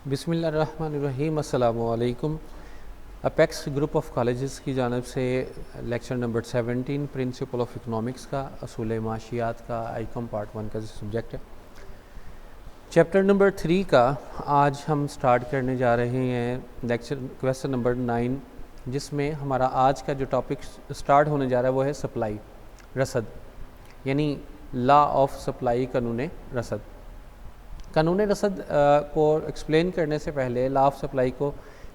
बिस्मिल्लाहिर्रहमानिर्रहीम अस्सलामु अलैकुम। अपेक्स ग्रुप ऑफ कॉलेजेस की जानब से lecture number 17 principle of economics का असूल माशियात का आइकम पार्ट 1 का सब्जेक्ट है। चैप्टर नंबर 3 का आज हम स्टार्ट करने जा रहे हैं लेक्चर क्वेश्चन नंबर 9, जिसमें हमारा आज का जो टॉपिक स्टार्ट होने जा रहा है वो है सप्लाई, रसद, यानी लॉ ऑफ सप्लाई, कानून रसद। कानून रसद को एक्सप्लेन करने से पहले, लॉ ऑफ सप्लाई को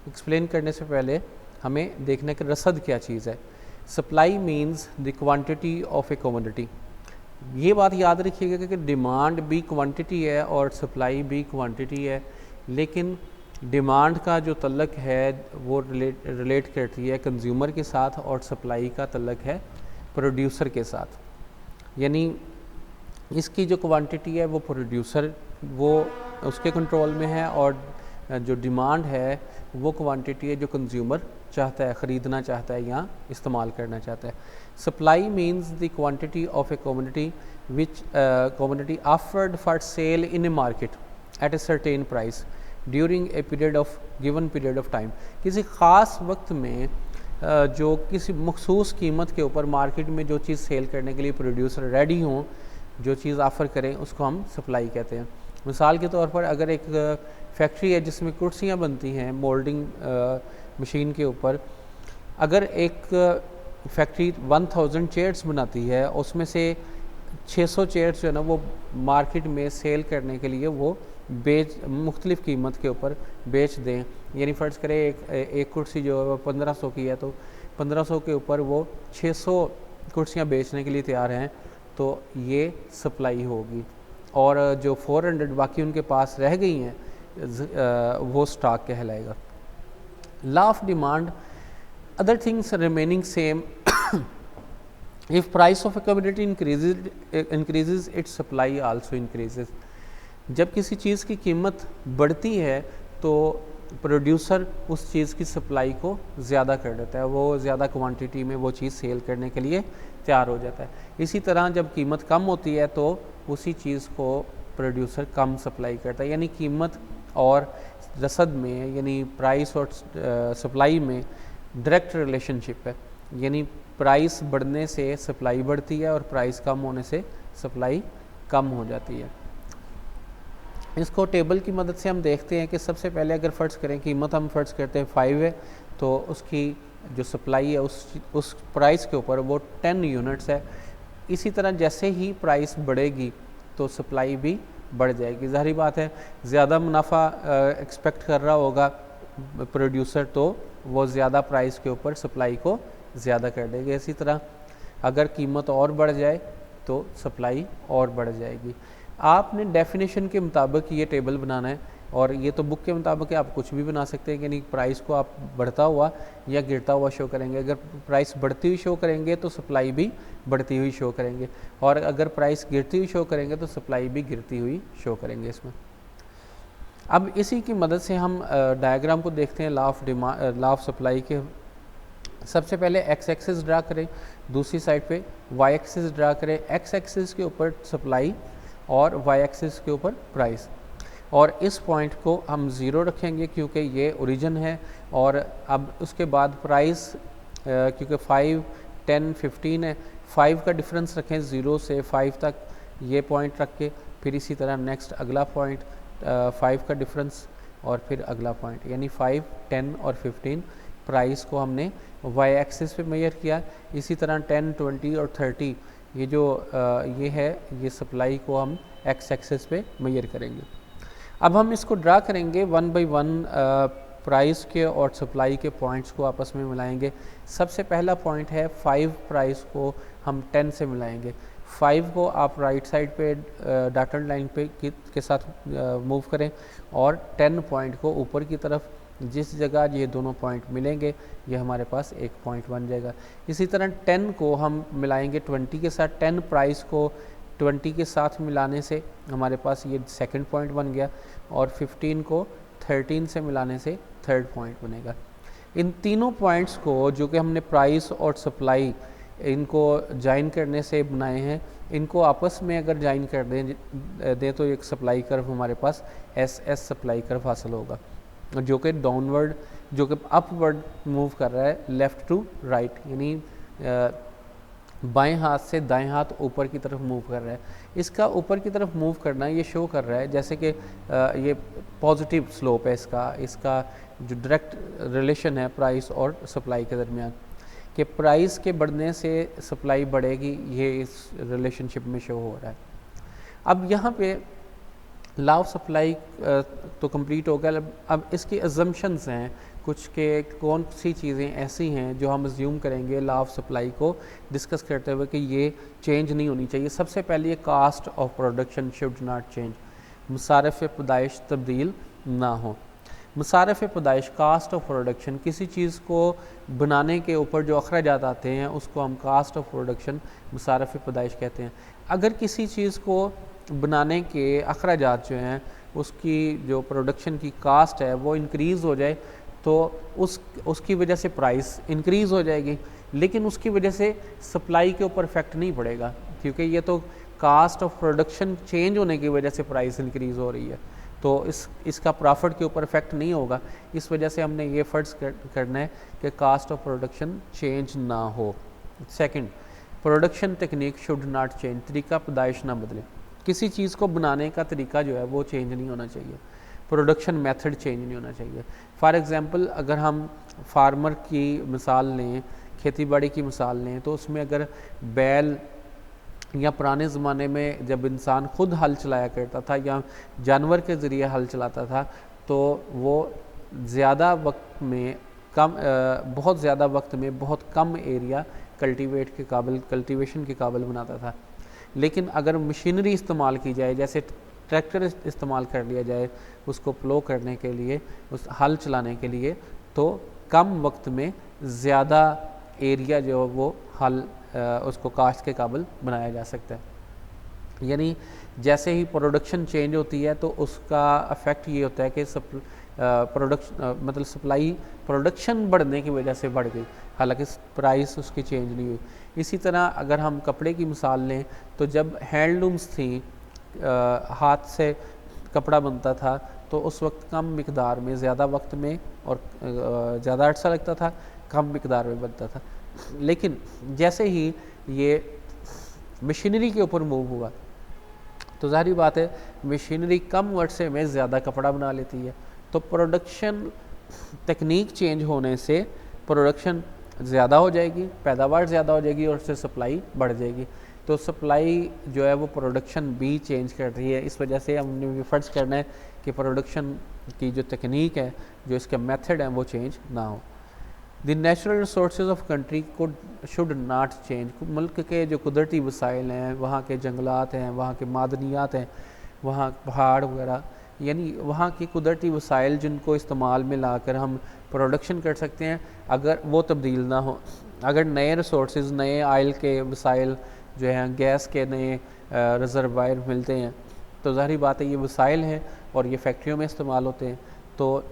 एक्सप्लेन करने से पहले हमें देखना कि रसद क्या चीज़ है। Supply means the quantity of A commodity. ये बात याद रखिएगा कि डिमांड भी क्वांटिटी है और सप्लाई भी क्वांटिटी है, लेकिन डिमांड का जो तल्लक है वो रिलेट करती है कंज्यूमर के साथ और सप्लाई का तल्लक है प्रोड्यूसर के साथ। यानी इसकी जो क्वांटिटी है वो प्रोड्यूसर वो उसके कंट्रोल में है और जो डिमांड है वो क्वांटिटी है जो कंज्यूमर चाहता है, ख़रीदना चाहता है या इस्तेमाल करना चाहता है। Supply means the quantity of A commodity which commodity offered for sale in A market at a certain price during a period of given period of time. किसी ख़ास वक्त में जो किसी मखसूस कीमत के ऊपर मार्केट में जो चीज़ सेल करने के लिए प्रोड्यूसर रेडी हों, जो चीज़ ऑफ़र करें, उसको हम सप्लाई कहते हैं। मिसाल के तौर पर अगर एक फैक्ट्री है जिसमें कुर्सियाँ बनती हैं मोल्डिंग मशीन के ऊपर, अगर एक फैक्ट्री 1000 चेयर्स बनाती है, उसमें से 600 चेयर्स जो है ना वो मार्केट में सेल करने के लिए वो मुख्तलिफ़ कीमत के ऊपर बेच दें। यानी फ़र्ज़ करें एक कुर्सी जो है 1500 की है, तो 1500 के ऊपर वो 600 कुर्सियाँ बेचने के लिए तैयार हैं, तो ये सप्लाई होगी। और जो 400 बाकी उनके पास रह गई हैं वो स्टॉक कहलाएगा। Law of demand, other things remaining same, if price of A commodity increases it's supply also increases. जब किसी चीज़ की कीमत बढ़ती है तो प्रोड्यूसर उस चीज़ की सप्लाई को ज़्यादा कर देता है, वो ज़्यादा क्वांटिटी में वो चीज़ सेल करने के लिए तैयार हो जाता है। इसी तरह जब कीमत कम होती है तो उसी चीज़ को प्रोड्यूसर कम सप्लाई करता है। यानी कीमत और रसद में, यानी प्राइस और सप्लाई में डायरेक्ट रिलेशनशिप है। यानी प्राइस बढ़ने से सप्लाई बढ़ती है और प्राइस कम होने से सप्लाई कम हो जाती है। इसको टेबल की मदद से हम देखते हैं कि सबसे पहले अगर फ़र्ज़ करें कीमत हम फ़र्ज़ करते हैं 5 है, तो उसकी जो सप्लाई है उस प्राइस के ऊपर वो 10 यूनिट्स है। इसी तरह जैसे ही प्राइस बढ़ेगी तो सप्लाई भी बढ़ जाएगी। ज़ाहिर बात है, ज़्यादा मुनाफा एक्सपेक्ट कर रहा होगा प्रोड्यूसर, तो वो ज़्यादा प्राइस के ऊपर सप्लाई को ज़्यादा कर देगा। इसी तरह अगर कीमत और बढ़ जाए तो सप्लाई और बढ़ जाएगी। आपने डेफिनेशन के मुताबिक ये टेबल बनाना है, और ये तो बुक के मुताबिक आप कुछ भी बना सकते हैं। यानी प्राइस को आप बढ़ता हुआ या गिरता हुआ शो करेंगे। अगर प्राइस बढ़ती हुई शो करेंगे तो सप्लाई भी बढ़ती हुई शो करेंगे, और अगर प्राइस गिरती हुई शो करेंगे तो सप्लाई भी गिरती हुई शो करेंगे इसमें। अब इसी की मदद से हम डायग्राम को देखते हैं लॉ ऑफ सप्लाई के। सबसे पहले एक्स एक्सिस ड्रा करें, दूसरी साइड पे वाई एक्सिस ड्रा करें। एक्स एक्सिस के ऊपर सप्लाई और वाई एक्सिस के ऊपर प्राइस, और इस पॉइंट को हम ज़ीरो रखेंगे क्योंकि ये ओरिजिन है। और अब उसके बाद प्राइस क्योंकि 5, 10, 15 है, 5 का डिफरेंस रखें 0 से 5 तक, ये पॉइंट रख के फिर इसी तरह नेक्स्ट अगला पॉइंट 5 का डिफरेंस और फिर अगला पॉइंट, यानी 5, 10 और 15 प्राइस को हमने वाई एक्सिस पे मेजर किया। इसी तरह 10, 20 और 30 ये जो ये है, ये सप्लाई को हम एक्स एक्सिस पे मेजर करेंगे। अब हम इसको ड्रा करेंगे 1 बाई 1, प्राइस के और सप्लाई के पॉइंट्स को आपस में मिलाएंगे। सबसे पहला पॉइंट है 5 प्राइस को हम 10 से मिलाएंगे। 5 को आप राइट साइड पे डॉटेड लाइन पे के साथ मूव करें, और 10 पॉइंट को ऊपर की तरफ, जिस जगह ये दोनों पॉइंट मिलेंगे ये हमारे पास एक पॉइंट बन जाएगा। इसी तरह 10 को हम मिलाएंगे 20 के साथ। 10 प्राइस को 20 के साथ मिलाने से हमारे पास ये सेकंड पॉइंट बन गया, और 15 को 13 से मिलाने से थर्ड पॉइंट बनेगा। इन तीनों पॉइंट्स को जो कि हमने प्राइस और सप्लाई इनको ज्वाइन करने से बनाए हैं, इनको आपस में अगर ज्वाइन कर दें तो एक सप्लाई कर्व हमारे पास एस एस सप्लाई कर्व हासिल होगा, जो कि डाउनवर्ड, जो कि अपवर्ड मूव कर रहा है लेफ़्ट टू राइट, यानी बाएं हाथ से दाएं हाथ ऊपर की तरफ मूव कर रहा है। इसका ऊपर की तरफ मूव करना ये शो कर रहा है जैसे कि ये पॉजिटिव स्लोप है इसका जो डायरेक्ट रिलेशन है प्राइस और सप्लाई के दरमियान, कि प्राइस के बढ़ने से सप्लाई बढ़ेगी, ये इस रिलेशनशिप में शो हो रहा है। अब यहाँ पे लॉ ऑफ सप्लाई तो कंप्लीट हो गया। अब इसकी अजम्पशंस हैं कुछ के कौन सी चीज़ें ऐसी हैं जो हम अज्यूम करेंगे लॉ ऑफ सप्लाई को डिस्कस करते हुए कि ये चेंज नहीं होनी चाहिए। सबसे पहले ये cost of production should not change, मसारफ़ पैदाइश तब्दील ना हो। मसारफ़ पैदाइश कास्ट ऑफ प्रोडक्शन, किसी चीज़ को बनाने के ऊपर जो अखराजात आते हैं उसको हम कास्ट ऑफ प्रोडक्शन मसारफ़ पैदाइश कहते हैं। अगर किसी चीज़ को बनाने के अखराजात जो हैं उसकी जो प्रोडक्शन की कास्ट है वो इंक्रीज़ हो जाए तो उसकी वजह से प्राइस इंक्रीज़ हो जाएगी, लेकिन उसकी वजह से सप्लाई के ऊपर इफेक्ट नहीं पड़ेगा, क्योंकि ये तो कास्ट ऑफ प्रोडक्शन चेंज होने की वजह से प्राइस इंक्रीज़ हो रही है, तो इसका प्रॉफिट के ऊपर इफेक्ट नहीं होगा। इस वजह से हमने ये फर्ज करना है कि कास्ट ऑफ प्रोडक्शन चेंज ना हो। Second, production technique should not change, तरीका पैदाइश ना बदले। किसी चीज़ को बनाने का तरीका जो है वो चेंज नहीं होना चाहिए, प्रोडक्शन मेथड चेंज नहीं होना चाहिए। फॉर एग्ज़ाम्पल अगर हम फार्मर की मिसाल लें, खेती बाड़ी की मिसाल लें, तो उसमें अगर बैल या पुराने ज़माने में जब इंसान खुद हल चलाया करता था या जानवर के ज़रिए हल चलाता था तो वो ज़्यादा वक्त में बहुत ज़्यादा वक्त में बहुत कम एरिया कल्टीवेशन के काबिल बनाता था। लेकिन अगर मशीनरी इस्तेमाल की जाए, जैसे ट्रैक्टर इस्तेमाल कर लिया जाए उसको प्लो करने के लिए, उस हल चलाने के लिए, तो कम वक्त में ज़्यादा एरिया जो वो हल उसको काश्त के काबिल बनाया जा सकता है। यानी जैसे ही प्रोडक्शन चेंज होती है तो उसका इफ़ेक्ट ये होता है कि सप्लाई प्रोडक्शन बढ़ने की वजह से बढ़ गई, हालांकि प्राइस उसकी चेंज नहीं हुई। इसी तरह अगर हम कपड़े की मिसाल लें तो जब हैंडलूम्स थी, हाथ से कपड़ा बनता था, तो उस वक्त कम मिकदार में ज़्यादा वक्त में और ज़्यादा अर्सा लगता था, कम मिकदार में बनता था। लेकिन जैसे ही ये मशीनरी के ऊपर मूव हुआ तो ज़ाहिर बात है मशीनरी कम अरसे में ज़्यादा कपड़ा बना लेती है, तो प्रोडक्शन टेक्निक चेंज होने से प्रोडक्शन ज़्यादा हो जाएगी, पैदावार ज़्यादा हो जाएगी और उससे सप्लाई बढ़ जाएगी। तो सप्लाई जो है वो प्रोडक्शन भी चेंज कर रही है। इस वजह से हमने भी फ़र्ज़ करना है कि प्रोडक्शन की जो टेक्निक है, जो इसका मेथड है, वो चेंज ना हो। The natural resource of country should not change, मुल्क के जो कुदरती वसाइल हैं, वहाँ के जंगलात हैं, वहाँ के मादनियात हैं, वहाँ पहाड़ वगैरह, यानी वहाँ की कुदरती वसाइल जिनको इस्तेमाल में लाकर हम प्रोडक्शन कर सकते हैं, अगर वो तब्दील ना हो, अगर नए रिसोर्सेज, नए आयल के वसाइल जो हैं, गैस के नए रिजर्वायर मिलते हैं, तो ज़ाहिर बात है ये वसाइल हैं और ये फैक्ट्रियों में इस्तेमाल होते हैं, तो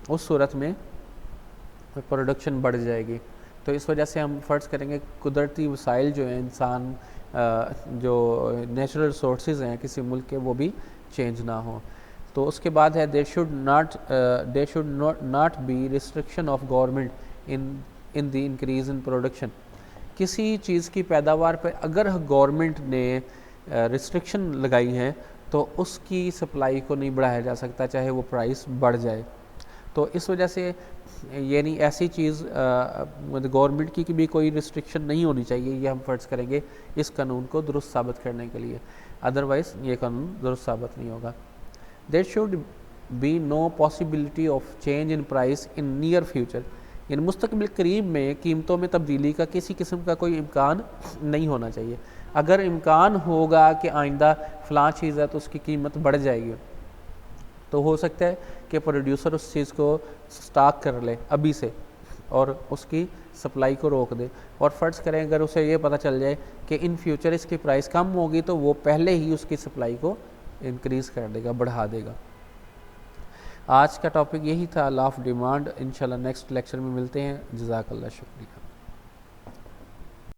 उस सूरत में प्रोडक्शन बढ़ जाएगी। तो इस वजह से हम फ़र्ज़ करेंगे कुदरती वसाइल जो हैं, इंसान जो नेचुरल रिसोर्सेज हैं किसी मुल्क के, वो भी चेंज ना हो। तो उसके बाद है there should not be restriction of government in the increase in production. किसी चीज़ की पैदावार पर अगर गवर्नमेंट ने रिस्ट्रिक्शन लगाई है तो उसकी सप्लाई को नहीं बढ़ाया जा सकता, चाहे वो प्राइस बढ़ जाए। तो इस वजह से यानी ऐसी चीज़ गवर्नमेंट की भी कोई रिस्ट्रिक्शन नहीं होनी चाहिए, ये हम फ़र्ज़ करेंगे इस कानून को दुरुस्त साबित करने के लिए, अदरवाइज़ ये कानून दुरुस्त साबित नहीं होगा। There should be no possibility of change in price in near future, यानी मुस्तकबिल करीब में कीमतों में तब्दीली का किसी किस्म का कोई इम्कान नहीं होना चाहिए। अगर इम्कान होगा कि आइंदा फ़लाँ चीज़ है तो उसकी कीमत बढ़ जाएगी, तो हो सकता है कि प्रोड्यूसर उस चीज़ को स्टॉक कर ले अभी से और उसकी सप्लाई को रोक दे, और फ़र्ज़ करें अगर उसे ये पता चल जाए कि इन फ्यूचर इसकी प्राइस कम होगी तो वो पहले ही उसकी सप्लाई को इंक्रीज़ कर देगा, बढ़ा देगा। आज का टॉपिक यही था, लॉ ऑफ डिमांड। इंशाल्लाह नेक्स्ट लेक्चर में मिलते हैं। जज़ाकल्लाह, शुक्रिया।